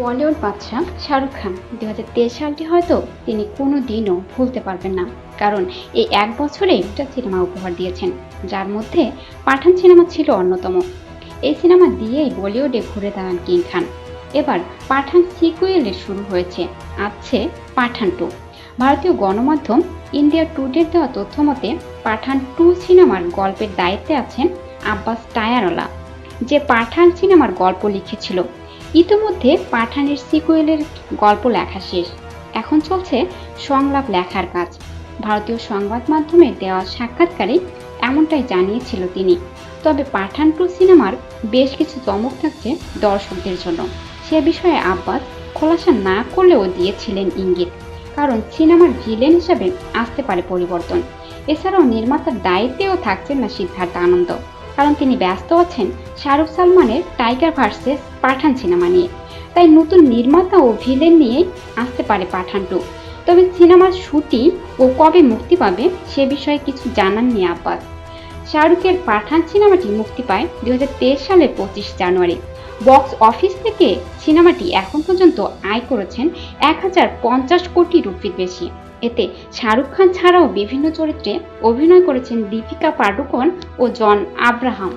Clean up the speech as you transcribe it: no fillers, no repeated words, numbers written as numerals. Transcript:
বলিউড বাদশা শাহরুখ খান 2023 সালটি হয়তো তিনি কোনো দিনও ভুলতে পারবেন না। কারণ এই এক বছরে একটা সিনেমা উপহার দিয়েছেন, যার মধ্যে পাঠান সিনেমা ছিল অন্যতম। এই সিনেমা দিয়েই বলিউডে ঘুরে দাঁড়ান কিং খান। এবার পাঠান সিকুয়েলের শুরু হয়েছে, আসছে পাঠান 2। ভারতীয় গণমাধ্যম ইন্ডিয়া টুডের দেওয়া তথ্য মতে পাঠান 2 সিনেমার গল্পের দায়িত্বে আছেন আব্বাস টায়ারওয়ালা, যে পাঠান সিনেমার গল্প লিখেছিল। ইতিমধ্যে পাঠানের সিকুয়েলের গল্প লেখা শেষ, এখন চলছে সংলাপ লেখার কাজ। ভারতীয় সংবাদ মাধ্যমে দেওয়া সাক্ষাৎকারে এমনটাই জানিয়েছিল তিনি। তবে পাঠান 2 সিনেমার বেশ কিছু চমক থাকছে দর্শকদের জন্য। সে বিষয়ে আব্বাস খোলাসা না করলেও দিয়েছিলেন ইঙ্গিত, কারণ সিনেমার ভিলেন হিসাবে আসতে পারে পরিবর্তন। এছাড়াও নির্মাতার দায়িত্বেও থাকছেন না সিদ্ধার্থ আনন্দ, কারণ তিনি ব্যস্ত আছেন শাহরুখ সালমানের টাইগার ভার্সেস পাঠান সিনেমা নিয়ে। তাই নতুন নির্মাতা ও ভিলেন নিয়েই আসতে পারে পাঠান 2। তবে সিনেমার শুটিং ও কবে মুক্তি পাবে সে বিষয়ে কিছু জানাননি আব্বাস। শাহরুখের পাঠান সিনেমাটি মুক্তি পায় 2023 সালের 25 জানুয়ারি। বক্স অফিস থেকে সিনেমাটি এখন পর্যন্ত আয় করেছেন 1050 কোটি রুপির বেশি। এতে শাহরুখ খান ছাড়াও বিভিন্ন চরিত্রে অভিনয় করেছেন দীপিকা পাডুকোন ও জন আব্রাহাম।